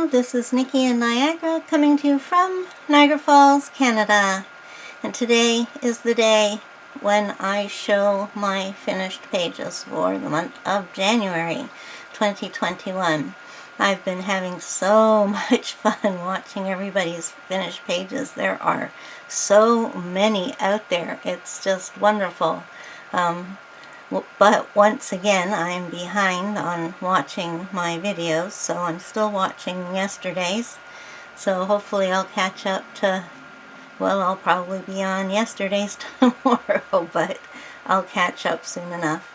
Hello, this is Nikki in Niagara coming to you from Niagara Falls, Canada. And today is the day when I show my finished pages for the month of January 2021. I've been having so much fun watching everybody's finished pages. There are so many out there. It's just wonderful. But once again, I'm behind on watching my videos, so I'm still watching yesterday's. So hopefully I'll catch up to, well, I'll probably be on yesterday's tomorrow, but I'll catch up soon enough.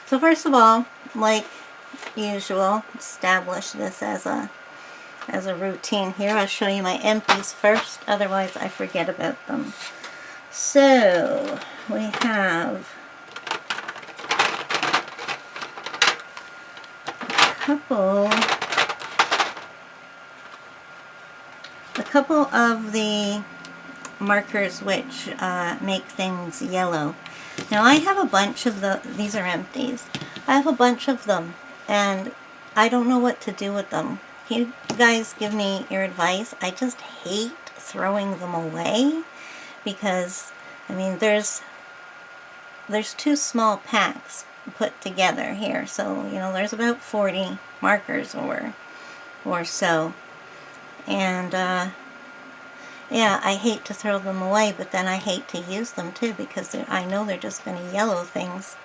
So first of all, like usual, establish this as a routine here. I'll show you my empties first, otherwise I forget about them. So we have a couple of the markers which make things yellow. Now I have a bunch of these are empties. I have a bunch of them and I don't know what to do with them. You guys give me your advice. I just hate throwing them away because, I mean, there's two small packs put together here, so you know there's about 40 markers or so, and yeah, I hate to throw them away, but then I hate to use them too because I know they're just going to yellow things.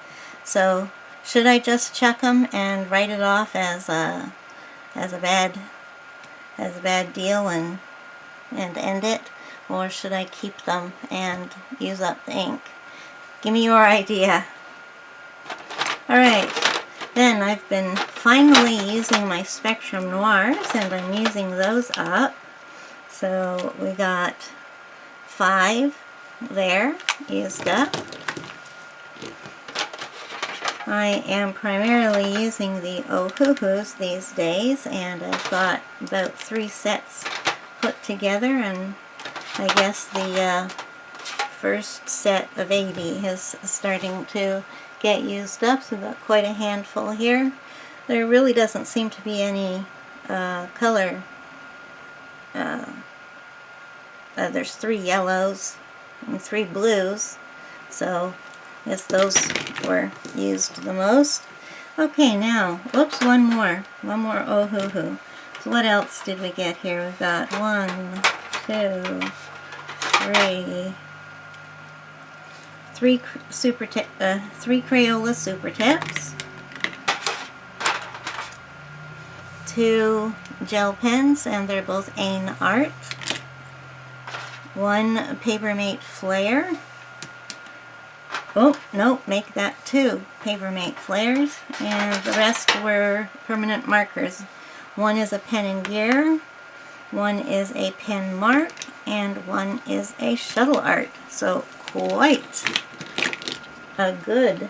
So should I just chuck them and write it off as a bad deal and end it, or should I keep them and use up the ink? Give me your idea. Alright, then I've been finally using my Spectrum Noirs, and I'm using those up. So we got 5 there used up. I am primarily using the Ohuhus these days, and I've got about 3 sets put together, and I guess the first set of 80 is starting to get used up, so we've got quite a handful here. There really doesn't seem to be any color. There's 3 yellows and 3 blues, so I guess those were used the most. Okay, now, whoops, one more Ohuhu. So what else did we get here? We've got 1, 2, 3 Crayola Super Tips, 2 gel pens, and they're both Ain Art, 1 Papermate Flare. Oh, no, make that 2 Papermate Flares, and the rest were permanent markers. 1 is a pen and gear, 1 is a pen mark, and 1 is a shuttle art. So quite a good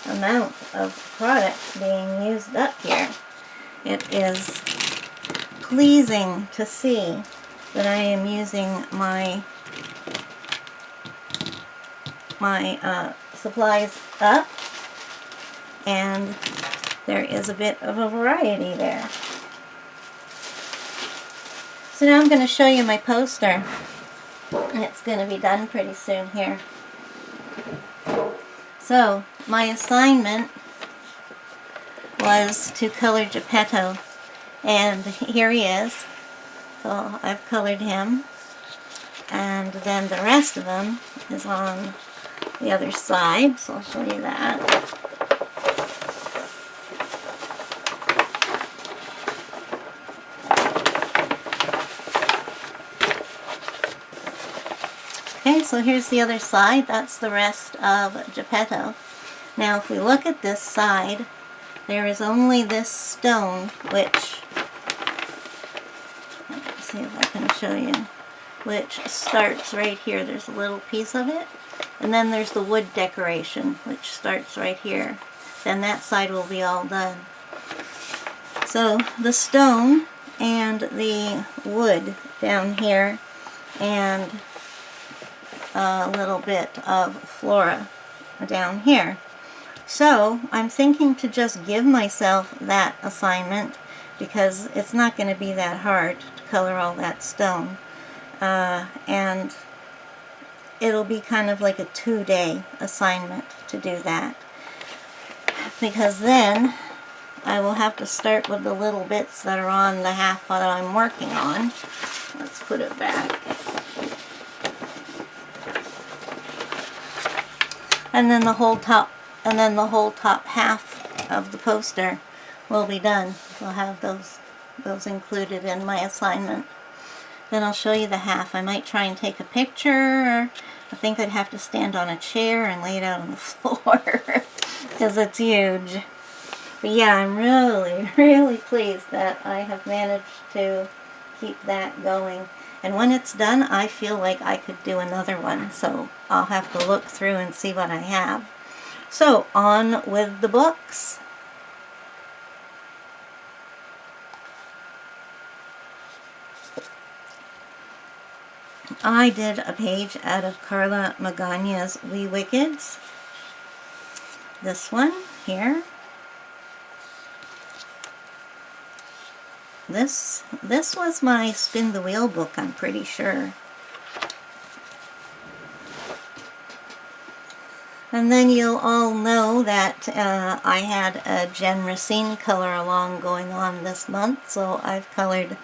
amount of product being used up here. It is pleasing to see that I am using my supplies up, and there is a bit of a variety there. So now I'm going to show you my poster, and it's going to be done pretty soon here. So my assignment was to color Gepetto, and here he is. So I've colored him, and then the rest of him is on the other side, so I'll show you that. Okay, so here's the other side. That's the rest of Gepetto. Now if we look at this side, there is only this stone, which, let's see if I can show you, which starts right here. There's a little piece of it. And then there's the wood decoration, which starts right here. Then that side will be all done. So the stone and the wood down here, and a little bit of flora down here. So I'm thinking to just give myself that assignment because it's not going to be that hard to color all that stone. And it'll be kind of like a 2-day assignment to do that, because then I will have to start with the little bits that are on the half that I'm working on. Let's put it back. And then the whole top half of the poster will be done. We'll have those included in my assignment. Then I'll show you the half. I might try and take a picture. I think I'd have to stand on a chair and lay it out on the floor because it's huge. But yeah, I'm really, really pleased that I have managed to keep that going. And when it's done, I feel like I could do another one. So I'll have to look through and see what I have. So on with the books. I did a page out of Carla Magana's We Wickeds. This one here. This was my Spin the Wheel book, I'm pretty sure. And then you'll all know that I had a Jen Racine color along going on this month, so I've colored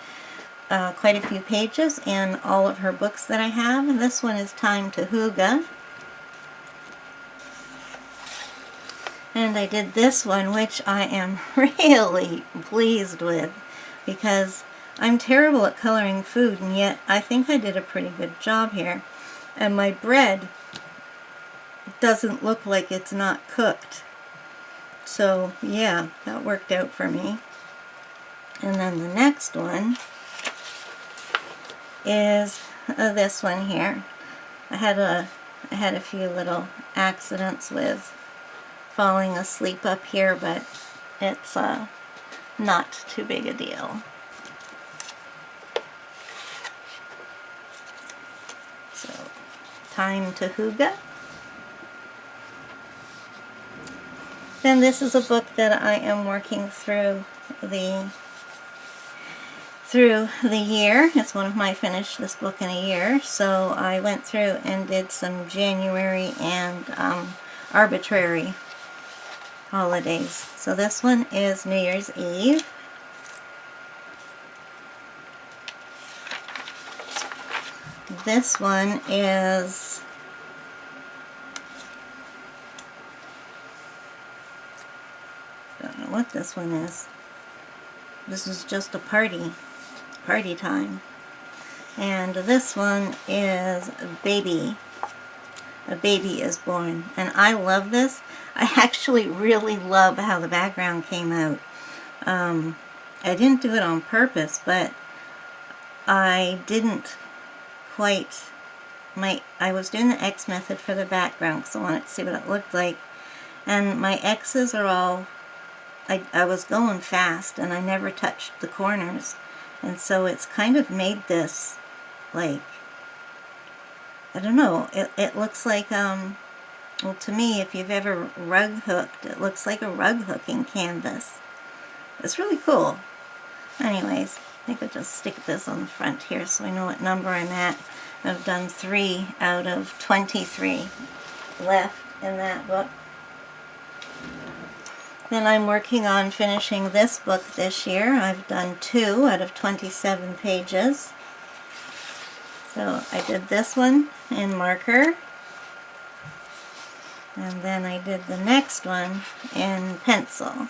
quite a few pages in all of her books that I have. And this one is Time to Hygge. And I did this one, which I am really pleased with, because I'm terrible at coloring food, and yet I think I did a pretty good job here. And my bread doesn't look like it's not cooked. So yeah, that worked out for me. And then the next one is this one here. I had a few little accidents with falling asleep up here, but it's not too big a deal. So, Time to Hygge. Then this is a book that I am working through the year. It's one of my finish this book in a year. So I went through and did some January and arbitrary holidays. So this one is New Year's Eve. This one is I don't know what this one is. This is just a party time. And this one is Baby. A Baby is Born. And I love this. I actually really love how the background came out. I didn't do it on purpose, but I didn't quite... I was doing the X method for the background because I wanted to see what it looked like. And my X's are all... I was going fast and I never touched the corners. And so it's kind of made this, like, I don't know, it looks like, well, to me, if you've ever rug hooked, it looks like a rug hooking canvas. It's really cool. Anyways, I think I'll just stick this on the front here so I know what number I'm at. I've done 3 out of 23 left in that book. Then I'm working on finishing this book this year. I've done 2 out of 27 pages. So I did this one in marker. And then I did the next one in pencil.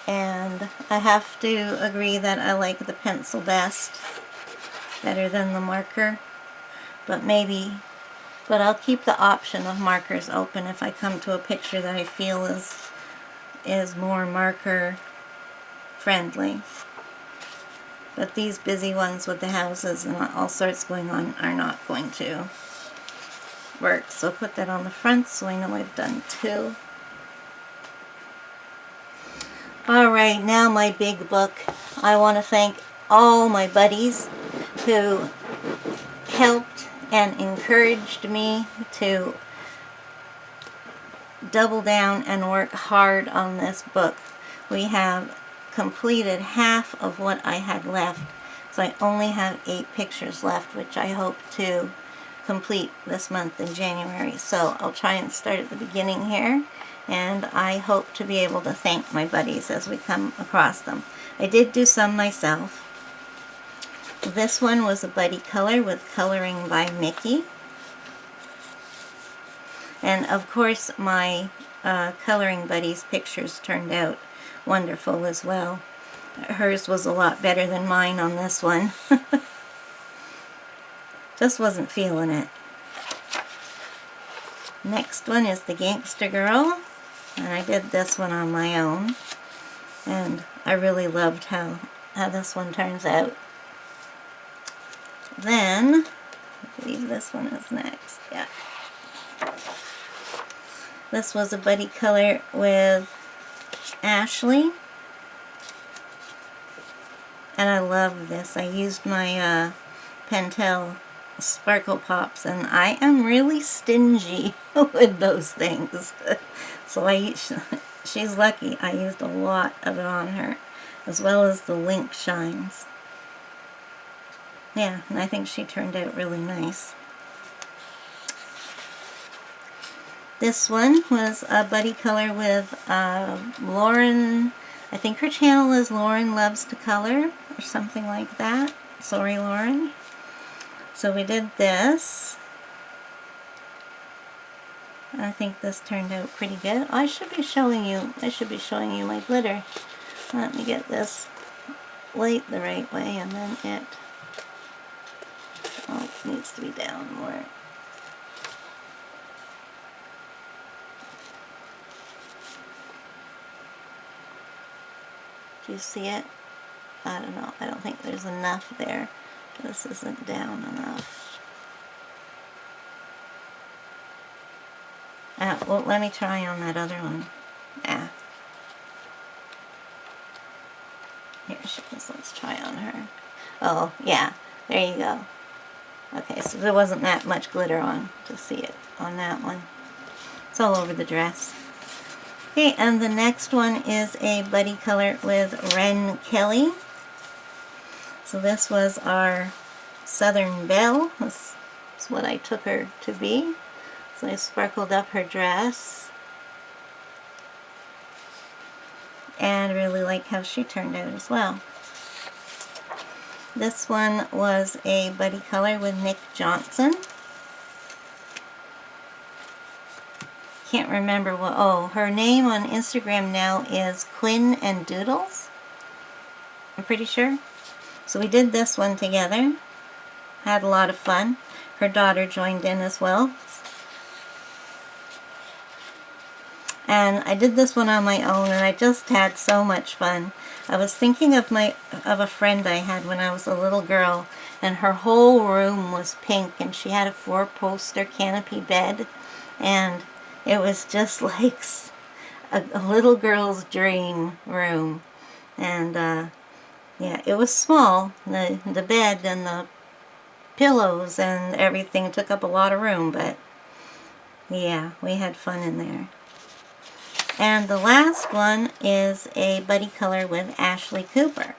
And I have to agree that I like the pencil best, better than the marker. But I'll keep the option of markers open if I come to a picture that I feel is more marker friendly. But these busy ones with the houses and all sorts going on are not going to work. So put that on the front so I know I've done 2. Alright, now my big book. I want to thank all my buddies who helped and encouraged me to double down and work hard on this book. We have completed half of what I had left. So I only have 8 pictures left, which I hope to complete this month in January. So I'll try and start at the beginning here, and I hope to be able to thank my buddies as we come across them. I did do some myself. This one was a buddy color with coloring by Mickey. And of course my coloring buddy's pictures turned out wonderful as well. Hers was a lot better than mine on this one. Just wasn't feeling it. Next one is the Gangster Girl, and I did this one on my own, and I really loved how this one turns out. Then, I believe this one is next, yeah. This was a buddy color with Ashley, and I love this. I used my Pentel Sparkle Pops, and I am really stingy with those things. So she's lucky. I used a lot of it on her, as well as the Link Shines. Yeah, and I think she turned out really nice. This one was a buddy color with Lauren. I think her channel is Lauren Loves to Color, or something like that. Sorry, Lauren. So we did this. I think this turned out pretty good. I should be showing you my glitter. Let me get this light the right way, and then it needs to be down more. Do you see it? I don't know. I don't think there's enough there. This isn't down enough. Well, let me try on that other one. Yeah. Here she is. Let's try on her. Oh, yeah. There you go. Okay, so there wasn't that much glitter on to see it on that one. It's all over the dress. Okay, and the next one is a buddy color with Ren Kelly. So this was our Southern Belle. This is what I took her to be. So I sparkled up her dress. And I really like how she turned out as well. This one was a buddy color with Nick Johnson. Can't remember what, oh, her name on Instagram now is Quinn and Doodles. I'm pretty sure. So we did this one together. Had a lot of fun. Her daughter joined in as well. And I did this one on my own, and I just had so much fun. I was thinking of a friend I had when I was a little girl, and her whole room was pink, and she had a 4-poster canopy bed, and it was just like a little girl's dream room. And yeah, it was small. The bed and the pillows and everything took up a lot of room, but yeah, we had fun in there. And the last one is a buddy color with Ashley Cooper.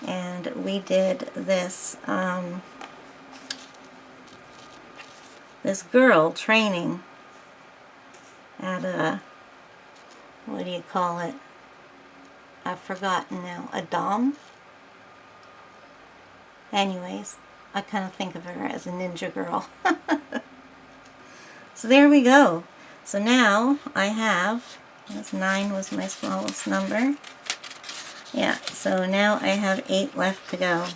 And we did this, this girl training at a, what do you call it? I've forgotten now. A dom? Anyways, I kind of think of her as a ninja girl. So there we go. So now I have, 9 was my smallest number. Yeah, so now I have 8 left to go.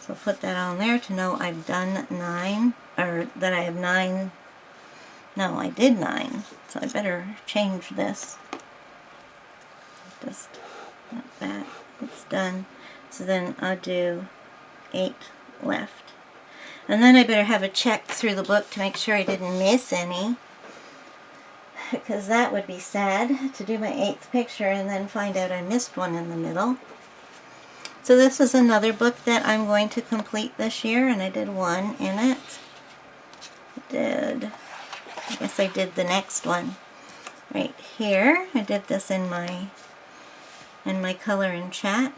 So put that on there to know I've done 9, or that I have 9. No, I did 9. So I better change this. Just like that. It's done. So then I'll do 8 left. And then I better have a check through the book to make sure I didn't miss any. Because that would be sad, to do my 8th picture and then find out I missed one in the middle. So this is another book that I'm going to complete this year, and I did 1 in it. I guess I did the next one right here. I did this in my in my color in chat.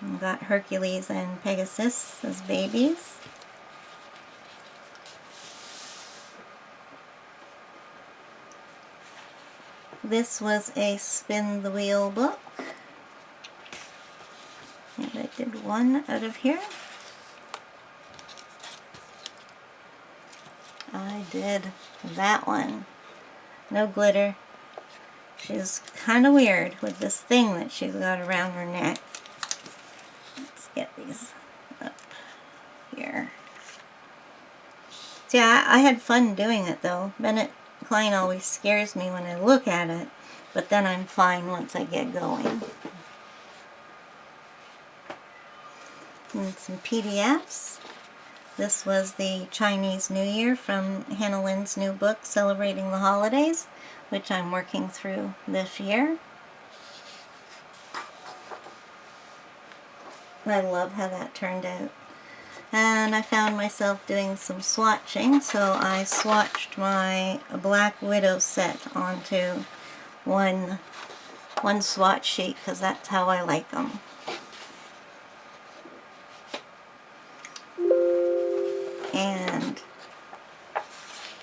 I've got Hercules and Pegasus as babies. This was a spin the wheel book. And I did one out of here. I did that one. No glitter. She's kind of weird with this thing that she's got around her neck. Let's get these up here. See, I had fun doing it though. Bennett Klein always scares me when I look at it, but then I'm fine once I get going. And some PDFs. This was the Chinese New Year from Hannah Lynn's new book, Celebrating the Holidays, which I'm working through this year. I love how that turned out. And I found myself doing some swatching, so I swatched my Black Widow set onto one swatch sheet, because that's how I like them. And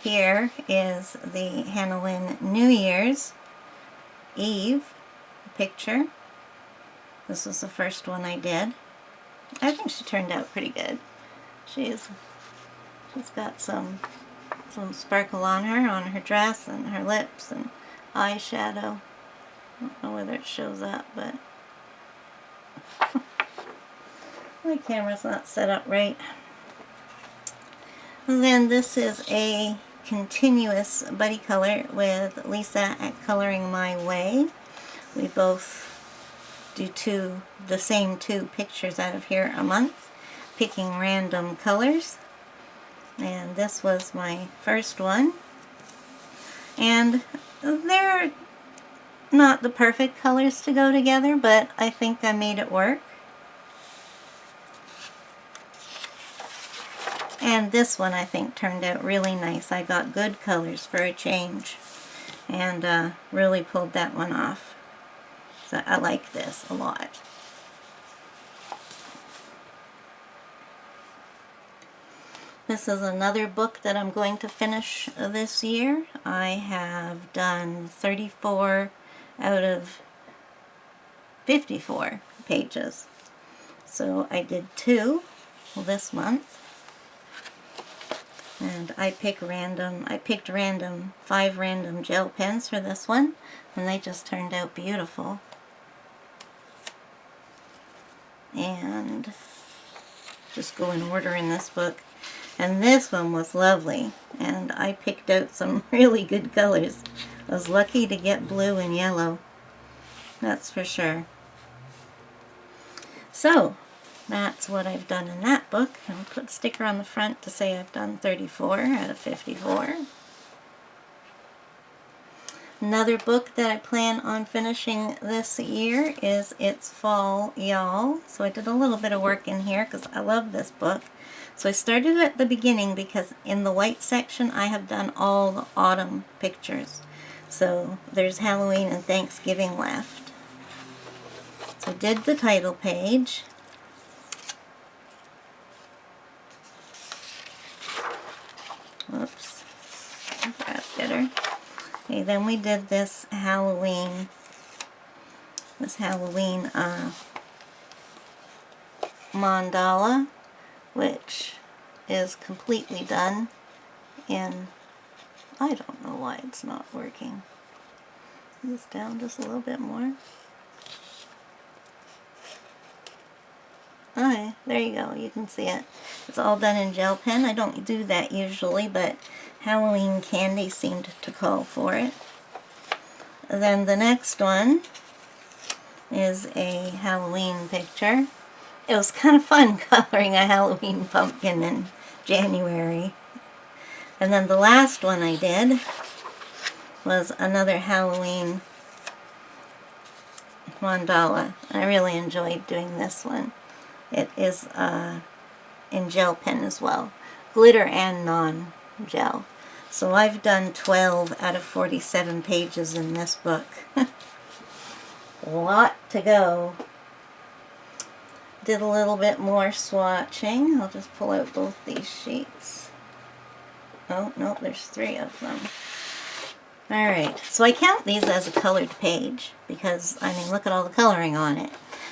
here is the Hannah Lynn New Year's Eve picture. This was the first one I did. I think she turned out pretty good. She's got some sparkle on her dress and her lips and eyeshadow. I don't know whether it shows up, but my camera's not set up right. And then this is a continuous buddy color with Lisa at Coloring My Way. We both do the same two pictures out of here a month, picking random colors. And this was my first one. And they're not the perfect colors to go together, but I think I made it work. And this one I think turned out really nice. I got good colors for a change and really pulled that one off. So I like this a lot. This is another book that I'm going to finish this year. I have done 34 out of 54 pages. So I did 2 this month. And I picked random 5 random gel pens for this one, and they just turned out beautiful. And just go in order in this book. And this one was lovely, and I picked out some really good colors. I was lucky to get blue and yellow, that's for sure. So that's what I've done in that book. I'll put a sticker on the front to say I've done 34 out of 54. Another book that I plan on finishing this year is It's Fall, Y'all. So I did a little bit of work in here because I love this book. So I started at the beginning because in the white section I have done all the autumn pictures. So there's Halloween and Thanksgiving left. So I did the title page. Whoops, that's better. Okay, then we did this Halloween mandala, which is completely done in, I don't know why it's not working. This down just a little bit more. Okay, there you go, you can see it. It's all done in gel pen. I don't do that usually, but Halloween candy seemed to call for it. Then the next one is a Halloween picture. It was kind of fun coloring a Halloween pumpkin in January. And then the last one I did was another Halloween mandala. I really enjoyed doing this one. It is in gel pen as well. Glitter and non-gel. So I've done 12 out of 47 pages in this book. a lot to go. Did a little bit more swatching. I'll just pull out both these sheets. Oh, no, there's 3 of them. Alright, so I count these as a colored page because, I mean, look at all the coloring on it.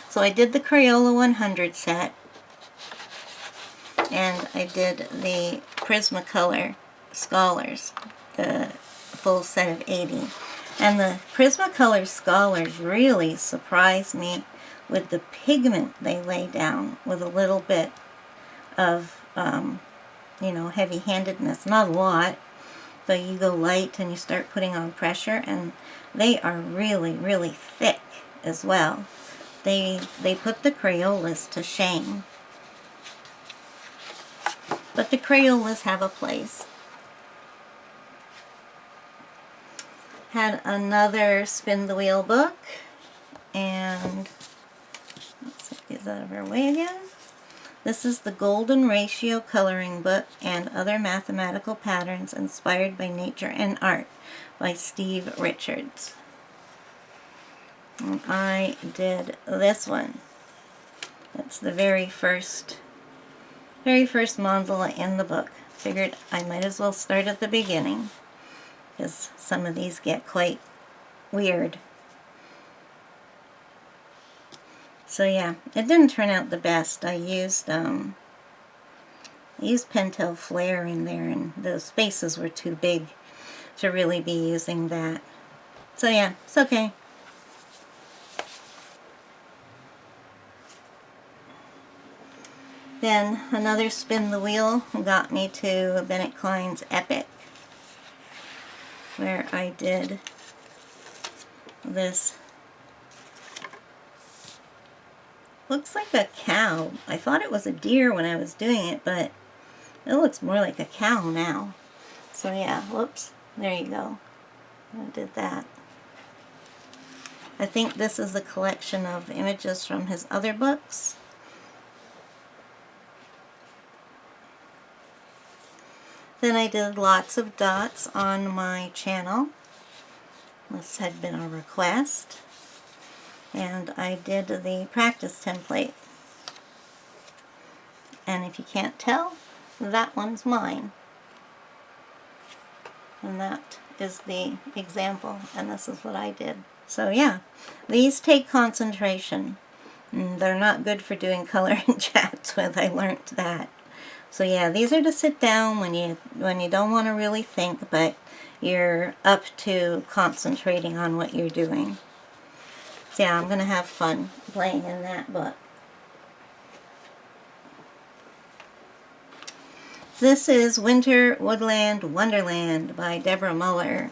So I did the Crayola 100 set, and I did the Prismacolor Scholars, the full set of 80. And the Prismacolor Scholars really surprised me with the pigment they lay down with a little bit of, you know, heavy-handedness. Not a lot, but you go light and you start putting on pressure, and they are really, really thick as well. They put the Crayolas to shame. But the Crayolas have a place. Had another spin the wheel book, and let's get these out of our way again. This is the Golden Ratio Coloring Book and Other Mathematical Patterns Inspired by Nature and Art by Steve Richards. And I did this one. It's the very first mandala in the book. Figured I might as well start at the beginning, because some of these get quite weird. So yeah, it didn't turn out the best. I used Pentel Flare in there, and the spaces were too big to really be using that. So yeah, it's okay. Then another spin the wheel got me to Bennett Klein's Epic, where I did this. Looks like a cow. I thought it was a deer when I was doing it, but it looks more like a cow now. So yeah, whoops, there you go. I did that. I think this is a collection of images from his other books. Then I did lots of dots on my channel. This had been a request. And I did the practice template. And if you can't tell, that one's mine. And that is the example, and this is what I did. So yeah, these take concentration. They're not good for doing coloring chats with, I learned that. So yeah, these are to sit down when you don't want to really think, but you're up to concentrating on what you're doing. So yeah, I'm going to have fun playing in that book. This is Winter, Woodland, Wonderland by Deborah Muller.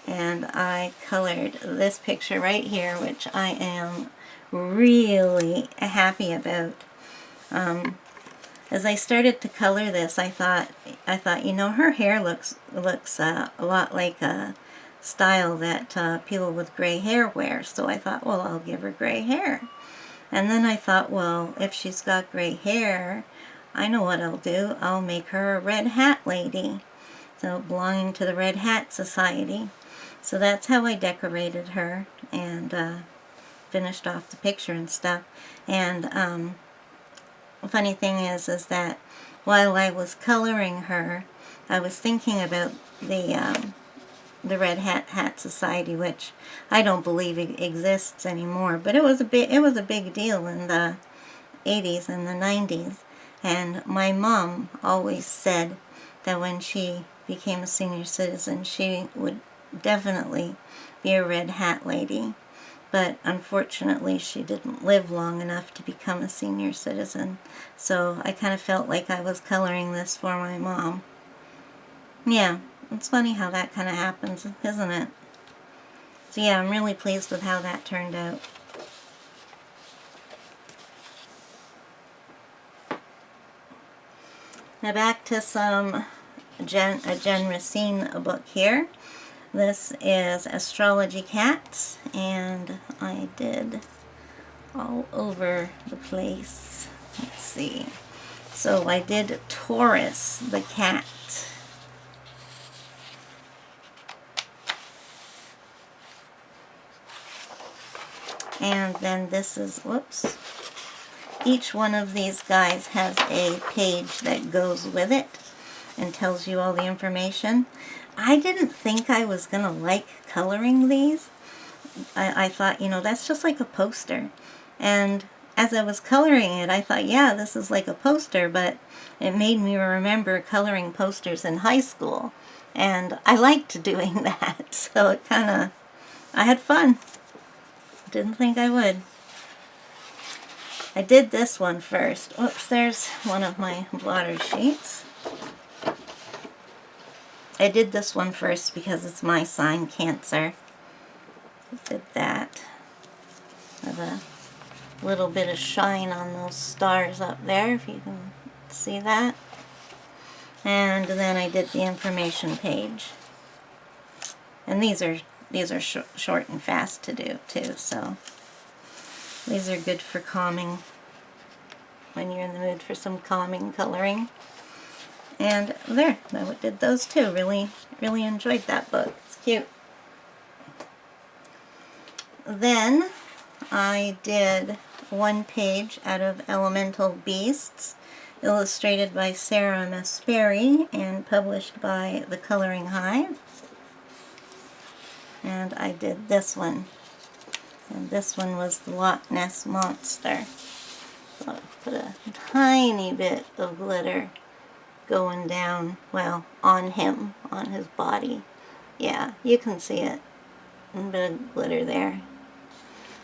And I colored this picture right here, which I am really happy about. As I started to color this, I thought, you know, her hair looks a lot like a style that people with gray hair wear. So I thought, well, I'll give her gray hair. And then I thought, well, if she's got gray hair, I know what I'll do. I'll make her a red hat lady. So belonging to the Red Hat Society. So that's how I decorated her and finished off the picture and stuff. And the funny thing is that while I was coloring her, I was thinking about the Red Hat Society, which I don't believe exists anymore. But it was a big deal in the 80s and the 90s. And my mom always said that when she became a senior citizen, she would definitely be a red hat lady. But unfortunately, she didn't live long enough to become a senior citizen. So I kind of felt like I was coloring this for my mom. Yeah, it's funny how that kind of happens, isn't it? So yeah, I'm really pleased with how that turned out. Now back to a Jen Racine book here. This is Astrology Cats, and I did all over the place. Let's see. So I did Taurus, the cat. And then this is, whoops, each one of these guys has a page that goes with it and tells you all the information. I didn't think I was going to like coloring these. I thought, you know, that's just like a poster. And as I was coloring it, I thought, yeah, this is like a poster, but it made me remember coloring posters in high school. And I liked doing that, so it kind of, I had fun. Didn't think I would. I did this one first. Oops, there's one of my blotter sheets. I did this one first because it's my sign, Cancer. Did that. With a little bit of shine on those stars up there, if you can see that. And then I did the information page. And these are short and fast to do too, so these are good for calming when you're in the mood for some calming coloring. And there, I did those too. Really enjoyed that book. It's cute. Then I did one page out of Elemental Beasts, illustrated by Sarah Masperi and published by The Coloring Hive. And I did this one. And this one was the Loch Ness Monster. So I put a tiny bit of glitter going down, well, on him, on his body. Yeah, you can see it. A bit of glitter there.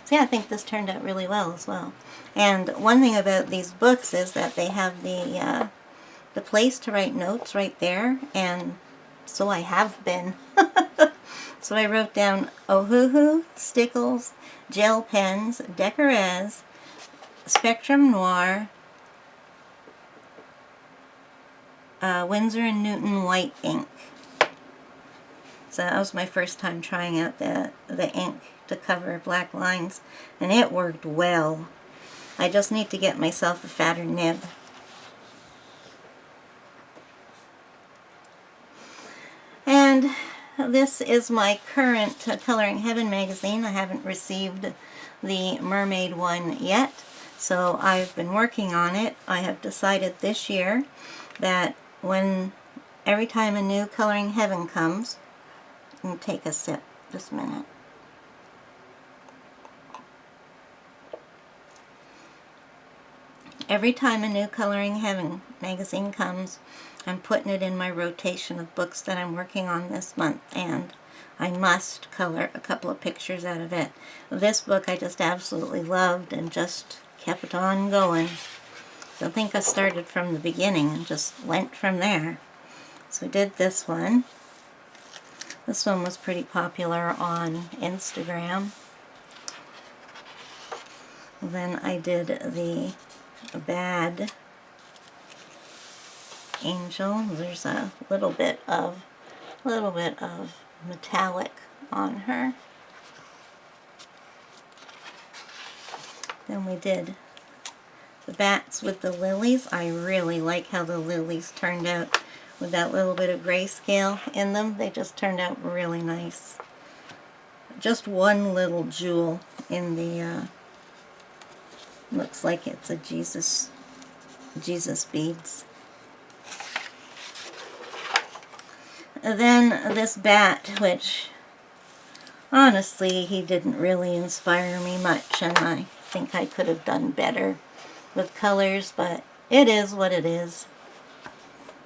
So yeah, I think this turned out really well as well. And one thing about these books is that they have the place to write notes right there, and so I have been. So I wrote down Ohuhu, Stickles, gel pens, Decorez, Spectrum Noir, Winsor & Newton white ink. So that was my first time trying out the ink to cover black lines, and it worked well. I just need to get myself a fatter nib. And this is my current Coloring Heaven magazine. I haven't received the mermaid one yet, so I've been working on it. I have decided this year that every time a new Coloring Heaven comes, and take a sip, just a minute. Every time a new Coloring Heaven magazine comes, I'm putting it in my rotation of books that I'm working on this month, and I must color a couple of pictures out of it. This book I just absolutely loved and just kept on going. So I think I started from the beginning and just went from there. So we did this one. This one was pretty popular on Instagram. Then I did the Bad Angel. There's a little bit of metallic on her. Then we did the Bats with the Lilies. I really like how the lilies turned out with that little bit of grayscale in them. They just turned out really nice. Just one little jewel in the looks like it's a Jesus beads. And then this bat, which honestly he didn't really inspire me much, and I think I could have done better with colors, but it is what it is.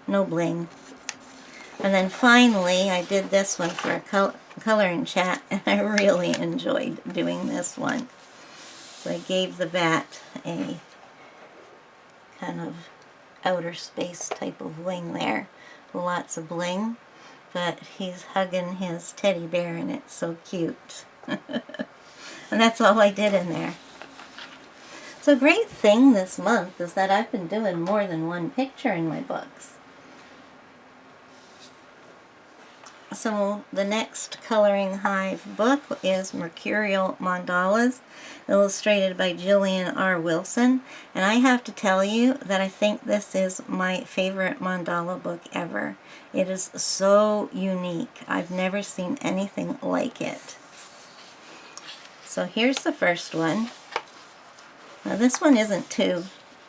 No bling. And then finally I did this one for a coloring chat, and I really enjoyed doing this one. So I gave the bat a kind of outer space type of wing there. Lots of bling. But he's hugging his teddy bear, and it's so cute. And that's all I did in there. So a great thing this month is that I've been doing more than one picture in my books. So the next Coloring Hive book is Mercurial Mandalas, illustrated by Jillian R. Wilson. And I have to tell you that I think this is my favorite mandala book ever. It is so unique. I've never seen anything like it. So here's the first one. Now this one isn't too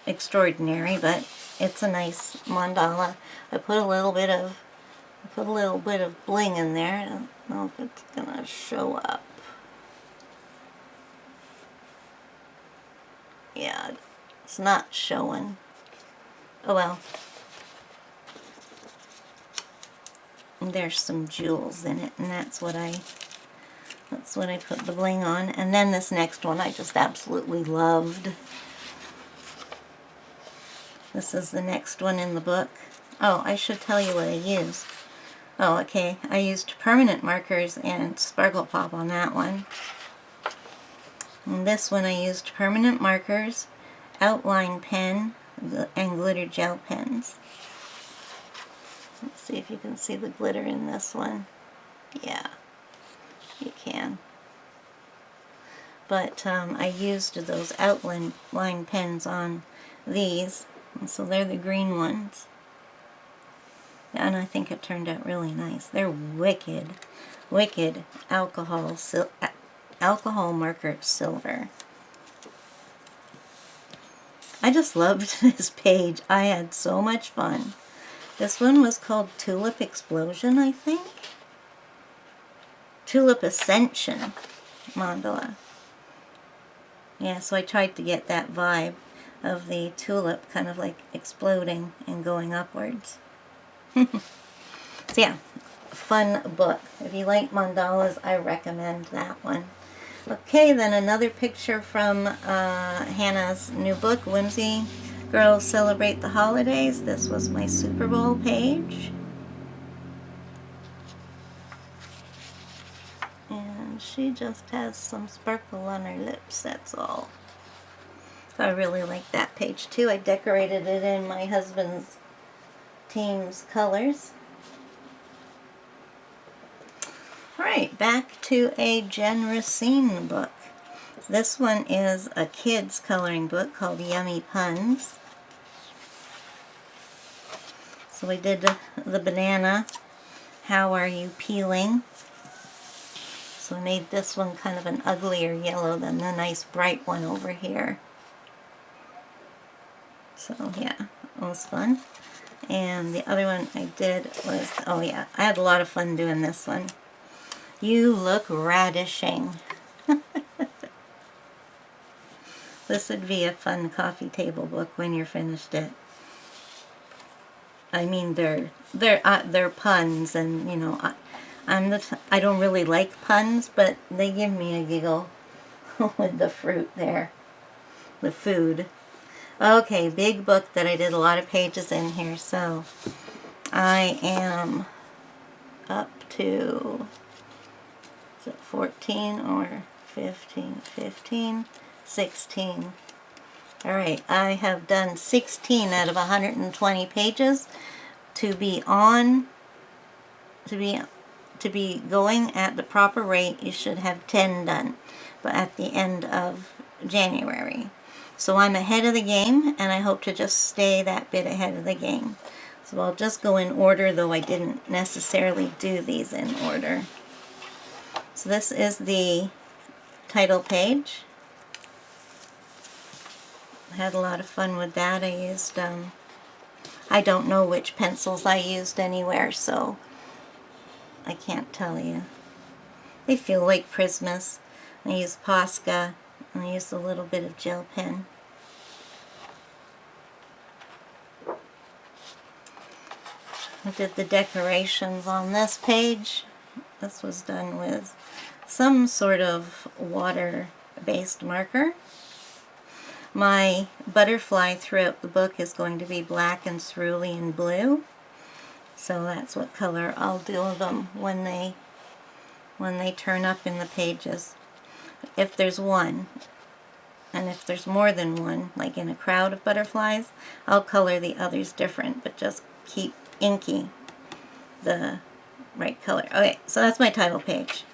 extraordinary, but it's a nice mandala. I put a little bit of bling in there. I don't know if it's gonna show up. Yeah, it's not showing. Oh well. And there's some jewels in it, and that's what I put the bling on. And then this next one I just absolutely loved. This is the next one in the book. Oh, I should tell you what I used. Oh, okay. I used permanent markers and Sparkle Pop on that one. And this one I used permanent markers, outline pen, and glitter gel pens. Let's see if you can see the glitter in this one. Yeah, you can. But I used those outline pens on these, and so they're the green ones. And I think it turned out really nice. They're wicked alcohol marker silver. I just loved this page. I had so much fun. This one was called Tulip Explosion, I think. Tulip Ascension mandala. Yeah, so I tried to get that vibe of the tulip kind of like exploding and going upwards. So yeah, fun book. If you like mandalas, I recommend that one. Okay, then another picture from Hannah's new book, Whimsy Girls Celebrate the Holidays. This was my Super Bowl page. And she just has some sparkle on her lips, that's all. So I really like that page too. I decorated it in my husband's team's colors. Alright, back to a Jen Racine book. This one is a kid's coloring book called Yummy Puns. So we did the banana, How Are You Peeling? So I made this one kind of an uglier yellow than the nice bright one over here. So yeah, it was fun. And the other one I did was, oh yeah, I had a lot of fun doing this one. You Look Radishing. This would be a fun coffee table book when you're finished it. I mean, they're puns, and you know, I don't really like puns, but they give me a giggle with the fruit there, the food. Okay, big book that I did a lot of pages in here, so I am up to, is it 14 or 15? 15, 16. Alright, I have done 16 out of 120 pages. To be going at the proper rate, you should have 10 done, but at the end of January. So I'm ahead of the game, and I hope to just stay that bit ahead of the game. So I'll just go in order, though I didn't necessarily do these in order. So this is the title page. I had a lot of fun with that. I used, I don't know which pencils I used anywhere, so I can't tell you. They feel like Prismas. I used Posca, and I used a little bit of gel pen. I did the decorations on this page. This was done with some sort of water-based marker. My butterfly throughout the book is going to be black and cerulean blue. So that's what color I'll do them when they turn up in the pages. If there's one, and if there's more than one, like in a crowd of butterflies, I'll color the others different, but just keep inky the right color. Okay, so that's my title page.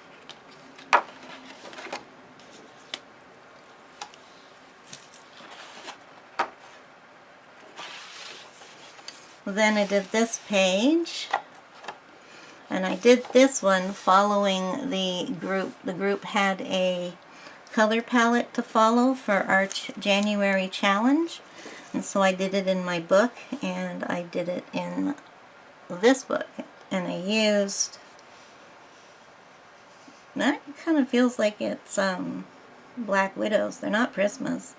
Then I did this page, and I did this one following the group. The group had a color palette to follow for our January challenge. And so I did it in my book, and I did it in this book. And I used, that kind of feels like it's Black Widows. They're not Prismas.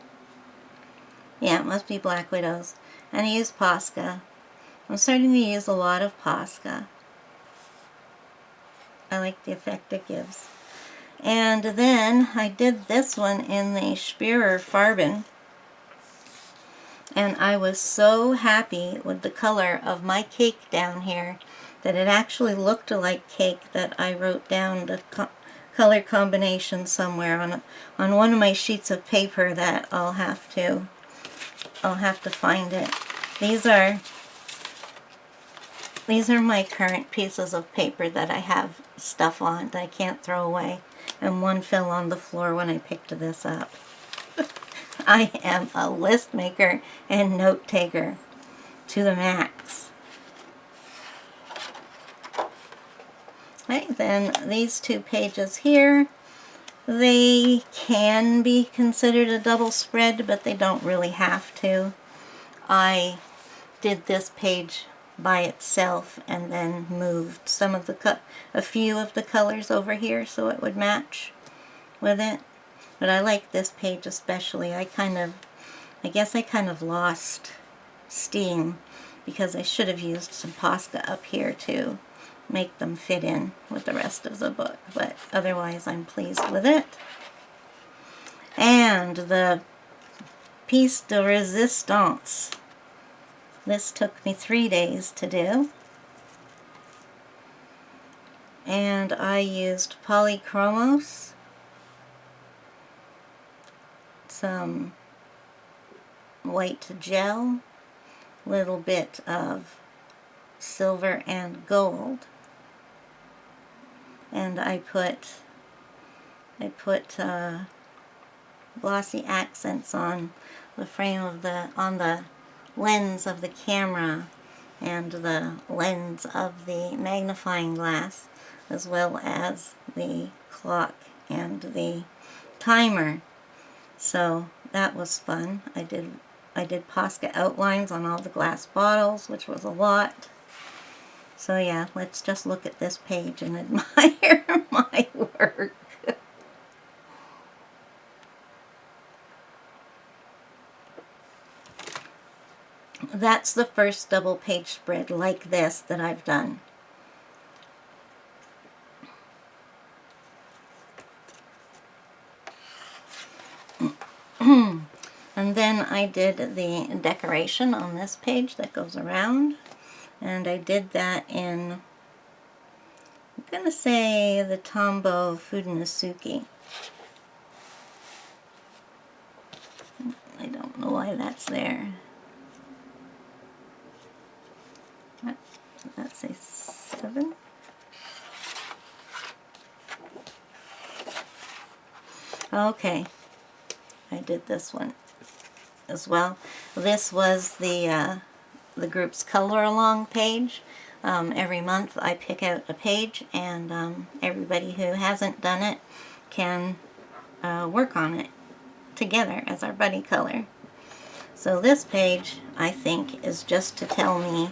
Yeah, it must be Black Widows. And I used Posca. I'm starting to use a lot of Posca. I like the effect it gives. And then I did this one in the Spearer Farben. And I was so happy with the color of my cake down here that it actually looked like cake, that I wrote down the color combination somewhere on one of my sheets of paper that I'll have to find it. These are my current pieces of paper that I have stuff on that I can't throw away. And one fell on the floor when I picked this up. I am a list maker and note taker to the max. Okay, then these 2 pages here, they can be considered a double spread, but they don't really have to. I did this page by itself and then moved some of a few of the colors over here so it would match with it. But I like this page especially. I guess I kind of lost steam because I should have used some Posca up here to make them fit in with the rest of the book, but otherwise I'm pleased with it. And the piece de resistance. This took me 3 days to do. And I used polychromos, some white gel, little bit of silver and gold, and I put glossy accents on the frame of on the lens of the camera and the lens of the magnifying glass, as well as the clock and the timer. So that was fun. I did Posca outlines on all the glass bottles, which was a lot. So yeah, let's just look at this page and admire my work. That's the first double page spread like this that I've done. And then I did the decoration on this page that goes around. And I did that in, I'm going to say, the Tombow Fudenosuke. I don't know why that's there. That's a 7. Okay, I did this one as well. This was the group's color along page. Every month I pick out a page, and everybody who hasn't done it can work on it together as our buddy color. So this page, I think, is just to tell me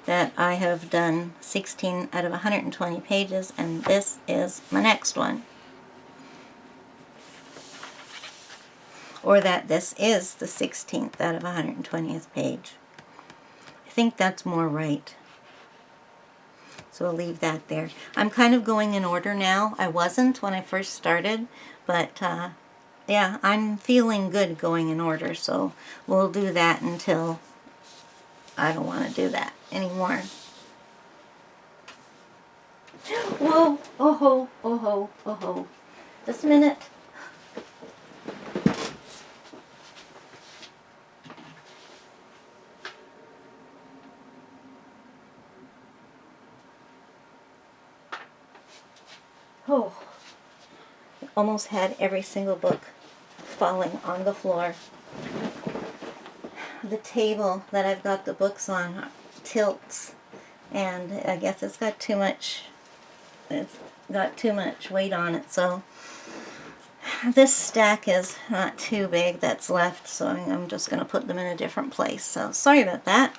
that I have done 16 out of 120 pages, and this is my next one. Or that this is the 16th out of 120th page. I think that's more right. So I'll leave that there. I'm kind of going in order now. I wasn't when I first started, but yeah, I'm feeling good going in order, so we'll do that until I don't want to do that anymore. Whoa! Oh ho! Oh ho! Oh ho! Just a minute. Oh, almost had every single book falling on the floor. The table that I've got the books on tilts, and I guess it's got too much weight on it, so this stack is not too big that's left, so I'm just going to put them in a different place. So sorry about that.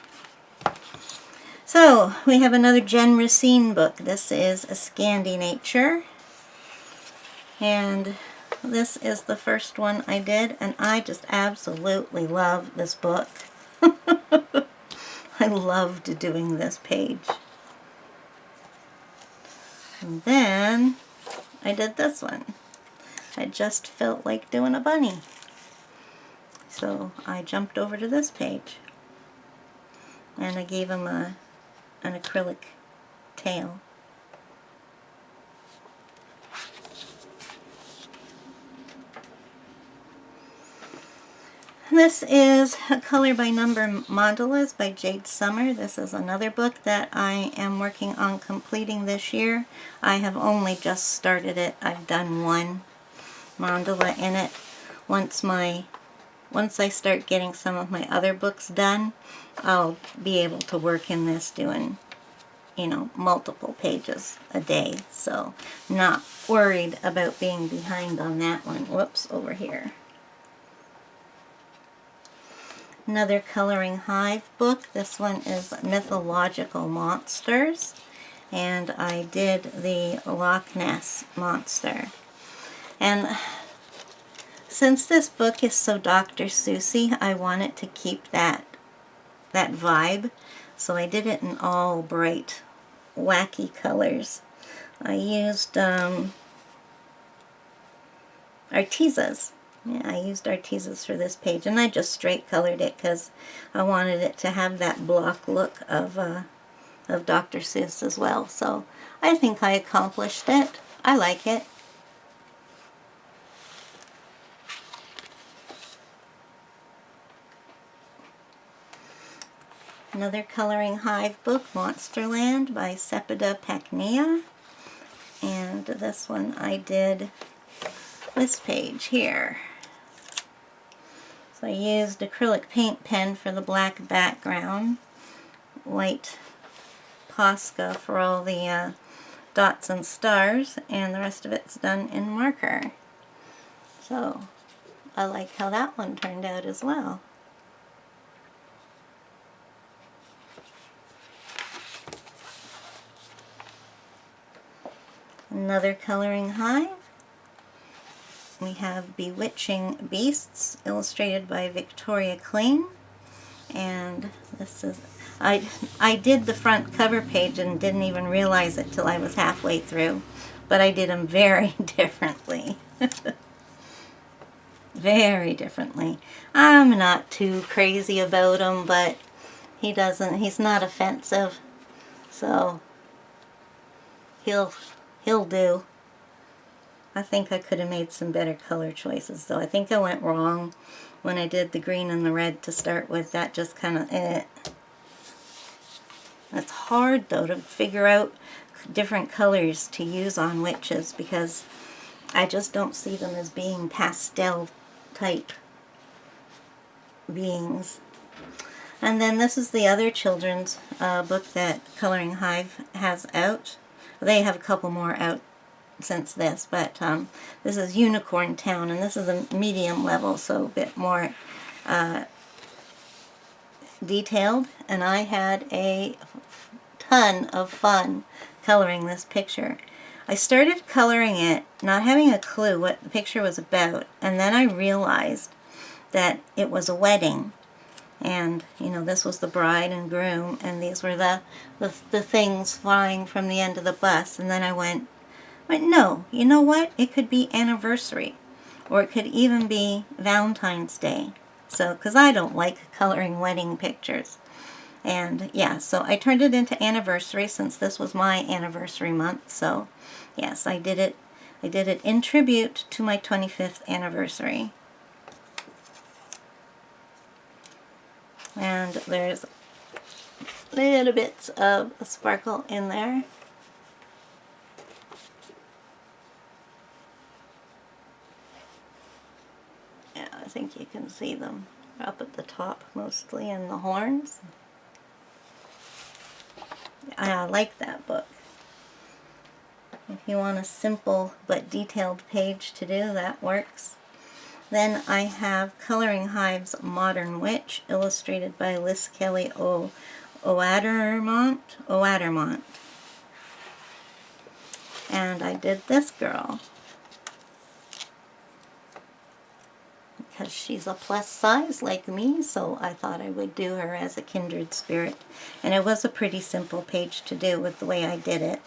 So we have another Jen Racine book. This is a Scandy Nature. And this is the first one I did, and I just absolutely love this book. I loved doing this page. And then I did this one. I just felt like doing a bunny. So I jumped over to this page. And I gave him an acrylic tail. This is a Color by Number Mandalas by Jade Summer. This is another book that I am working on completing this year. I have only just started it. I've done one mandala in it. Once I start getting some of my other books done, I'll be able to work in this doing, you know, multiple pages a day. So not worried about being behind on that one. Whoops, over here. Another Coloring Hive book. This one is Mythological Monsters. And I did the Loch Ness monster. And since this book is so Dr. Seussy, I wanted to keep that vibe. So I did it in all bright, wacky colors. I used Artezas. Yeah, I used Artezas for this page, and I just straight colored it because I wanted it to have that block look of Dr. Seuss as well. So I think I accomplished it. I like it. Another Coloring Hive book, Monsterland by Sepida Pacnea. And this one I did this page here. So I used acrylic paint pen for the black background, white Posca for all the dots and stars, and the rest of it's done in marker. So I like how that one turned out as well. Another Coloring Hive. We have Bewitching Beasts, illustrated by Victoria Clean. And this is, I did the front cover page and didn't even realize it till I was halfway through. But I did them very differently. Very differently. I'm not too crazy about him, but he's not offensive. So he'll do. I think I could have made some better color choices, though. I think I went wrong when I did the green and the red to start with. That just kind of, It's hard, though, to figure out different colors to use on witches because I just don't see them as being pastel type beings. And then this is the other children's book that Coloring Hive has out. They have a couple more out since this, but this is Unicorn Town, and this is a medium level, so a bit more detailed, and I had a ton of fun coloring this picture. I started coloring it not having a clue what the picture was about, and then I realized that it was a wedding, and you know, this was the bride and groom, and these were the things flying from the end of the bus, and then I went, no, you know what? It could be anniversary, or it could even be Valentine's Day. So, because I don't like coloring wedding pictures. And yeah, so I turned it into anniversary since this was my anniversary month. So, yes, I did it in tribute to my 25th anniversary. And there's little bits of sparkle in there. I think you can see them up at the top mostly, and the horns. I like that book. If you want a simple but detailed page to do, that works. Then I have Coloring Hive's Modern Witch, illustrated by Liz Kelly Oadermont. And I did this girl because she's a plus size like me, so I thought I would do her as a kindred spirit. And it was a pretty simple page to do with the way I did it.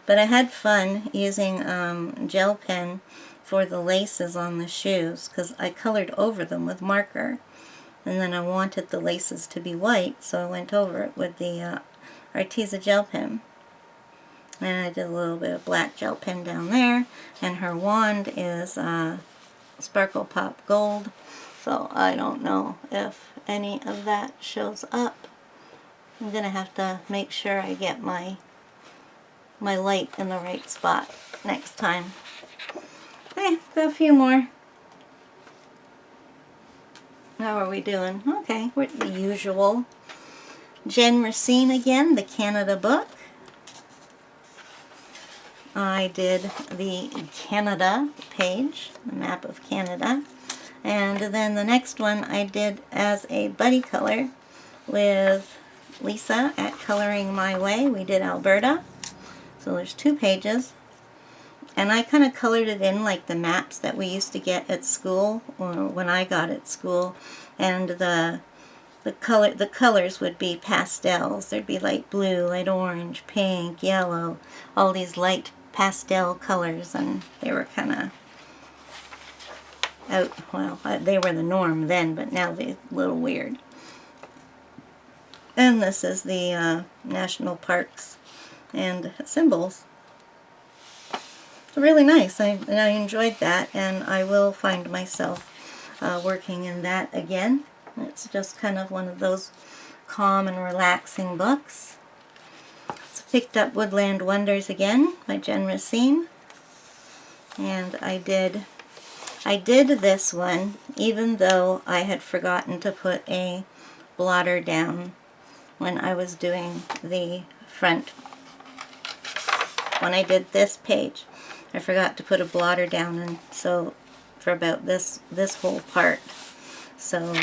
But I had fun using gel pen for the laces on the shoes because I colored over them with marker. And then I wanted the laces to be white, so I went over it with the Arteza gel pen. And I did a little bit of black gel pen down there. And her wand is Sparkle Pop Gold. So I don't know if any of that shows up. I'm going to have to make sure I get my light in the right spot next time. Okay, got a few more. How are we doing? Okay, we're the usual. Jen Racine again, the Canada book. I did the Canada page, the map of Canada. And then the next one I did as a buddy color with Lisa at Coloring My Way. We did Alberta. So there's 2 pages. And I kind of colored it in like the maps that we used to get at school, or when I got at school. And the colors would be pastels. There'd be light blue, light orange, pink, yellow, all these light pastel colors, and they were kind of out, well, they were the norm then, but now they're a little weird. And this is the national parks and symbols. It's really nice, and I enjoyed that, and I will find myself working in that again. It's just kind of one of those calm and relaxing books. So picked up Woodland Wonders again by Jen Racine, and I did this one even though I had forgotten to put a blotter down when I was doing the front. When I did this page, I forgot to put a blotter down, and so for about this whole part, so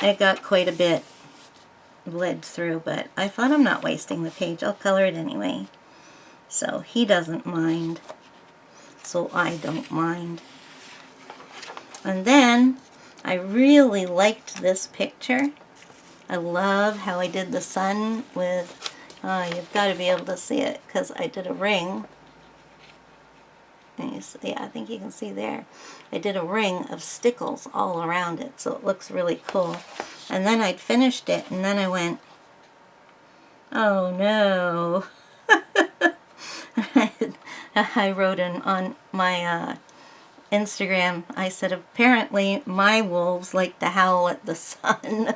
it got quite a bit bled through, but I thought I'm not wasting the page, I'll color it anyway. So he doesn't mind, so I don't mind. And then I really liked this picture. I love how I did the sun with, you've got to be able to see it because I did a ring. And you see, yeah, I think you can see there. I did a ring of stickles all around it, so it looks really cool. And then I'd finished it, and then I went, oh no. I wrote on my Instagram, I said, apparently my wolves like to howl at the sun.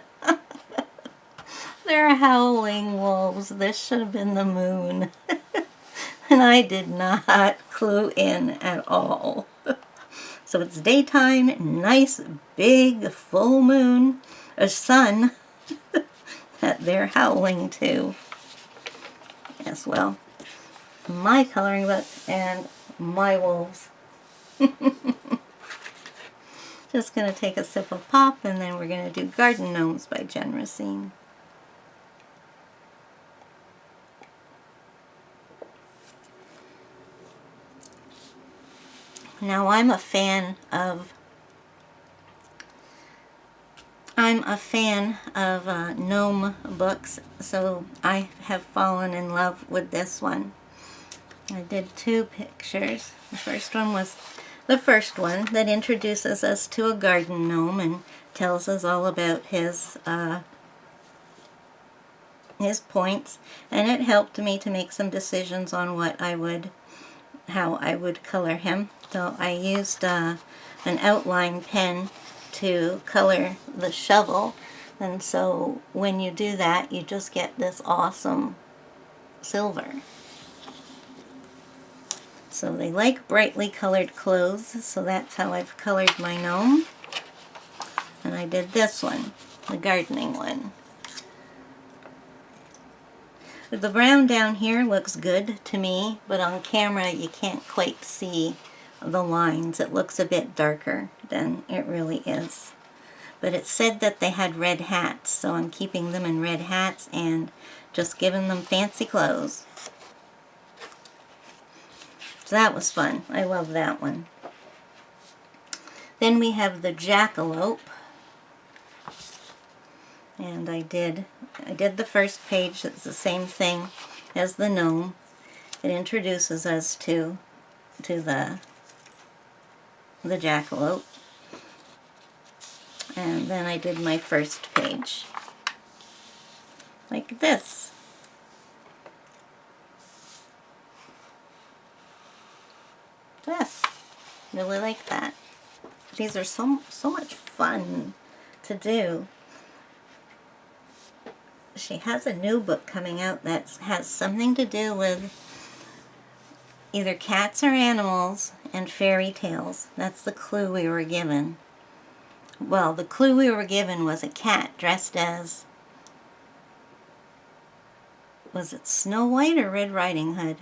They're howling wolves. This should have been the moon. And I did not clue in at all. So it's daytime, nice big full moon, a sun that they're howling to. Yes, well, my coloring book and my wolves. Just going to take a sip of pop, and then we're going to do Garden Gnomes by Jen Racine. Now I'm a fan of gnome books, so I have fallen in love with this one. I did 2 pictures. The first one was the first one that introduces us to a garden gnome and tells us all about his points, and it helped me to make some decisions on how I would color him. So I used an outline pen to color the shovel, and so when you do that, you just get this awesome silver. So they like brightly colored clothes, so that's how I've colored my gnome. And I did this one, the gardening one. The brown down here looks good to me, but on camera you can't quite see the lines. It looks a bit darker than it really is. But it said that they had red hats, so I'm keeping them in red hats and just giving them fancy clothes. So that was fun. I love that one. Then we have the Jackalope. And I did the first page. It's the same thing as the gnome. It introduces us to the Jackalope. And then I did my first page like this. Yes, really like that. These are so much fun to do. She has a new book coming out that has something to do with either cats or animals and fairy tales. That's the clue we were given. Well, the clue we were given was a cat dressed as, was it Snow White or Red Riding Hood?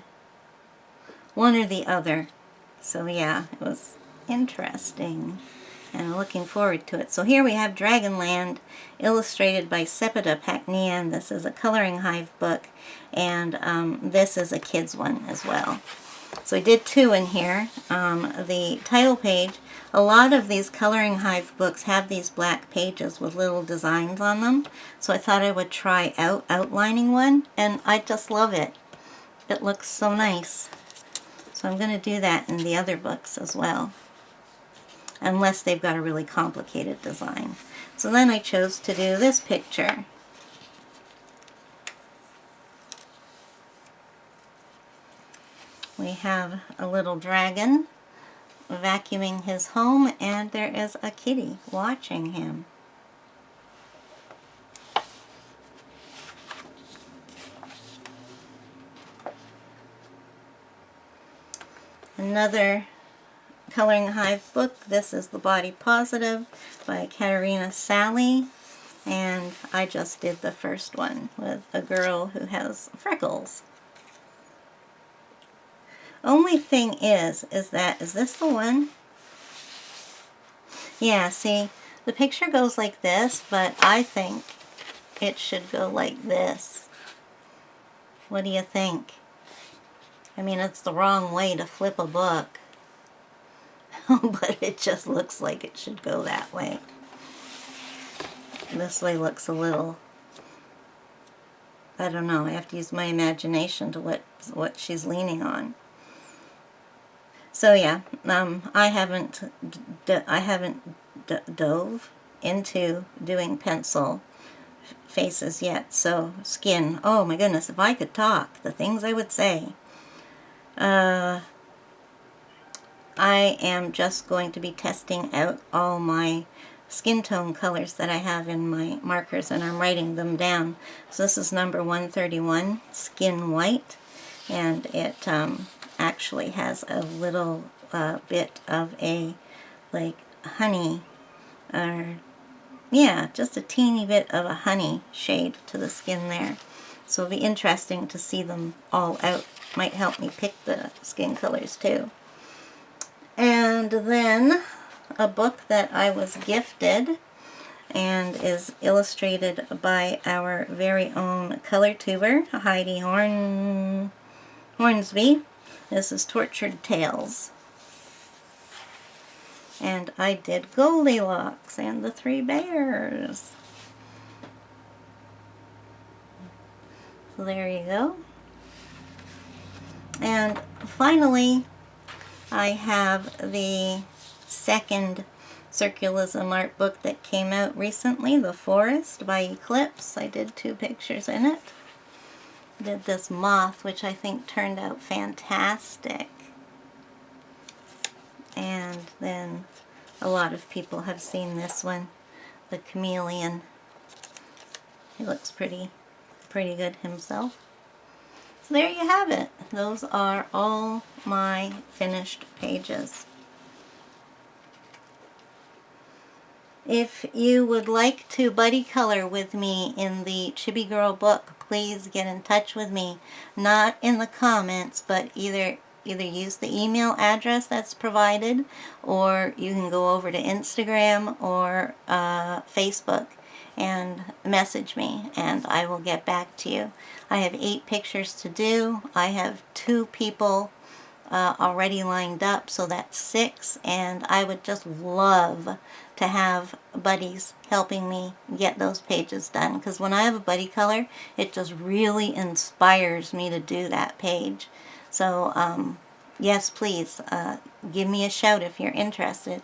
One or the other. So yeah, it was interesting. And I'm looking forward to it. So here we have Dragonland, illustrated by Gepetto Paknian. This is a Coloring Hive book, and this is a kid's one as well. So I did two in here. The title page, a lot of these Coloring Hive books have these black pages with little designs on them. So I thought I would try out outlining one, and I just love it. It looks so nice. So I'm going to do that in the other books as well, unless they've got a really complicated design. So then I chose to do this picture. We have a little dragon vacuuming his home, and there is a kitty watching him. Another Coloring Hive book. This is The Body Positive by Katerina Sally, and I just did the first one with a girl who has freckles. Only thing is this the one? Yeah, see, the picture goes like this, but I think it should go like this. What do you think? I mean, it's the wrong way to flip a book. But it just looks like it should go that way. This way looks a little, I don't know, I have to use my imagination to what she's leaning on. So yeah, I haven't dove into doing pencil faces yet. So skin, oh my goodness, if I could talk, the things I would say. I am just going to be testing out all my skin tone colors that I have in my markers, and I'm writing them down. So this is number 131, Skin White, and it actually has a little bit of a, like, honey, or, yeah, just a teeny bit of a honey shade to the skin there. So it'll be interesting to see them all out. Might help me pick the skin colors too. And then a book that I was gifted and is illustrated by our very own color tuber, Heidi Hornsby. This is Tortured Tales. And I did Goldilocks and the Three Bears. So there you go. And finally, I have the second Circulism art book that came out recently, The Forest by Eclipse. I did 2 pictures in it. Did this moth, which I think turned out fantastic. And then a lot of people have seen this one, the chameleon. He looks pretty good himself. So there you have it. Those are all my finished pages. If you would like to buddy color with me in the Chibi Girl book, please get in touch with me. Not in the comments, but either use the email address that's provided, or you can go over to Instagram or Facebook and message me, and I will get back to you. I have 8 pictures to do. I have 2 people already lined up, so that's 6, and I would just love to have buddies helping me get those pages done, because when I have a buddy color, it just really inspires me to do that page. So yes, please give me a shout if you're interested.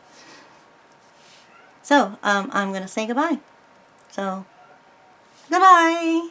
So I'm going to say goodbye. So goodbye.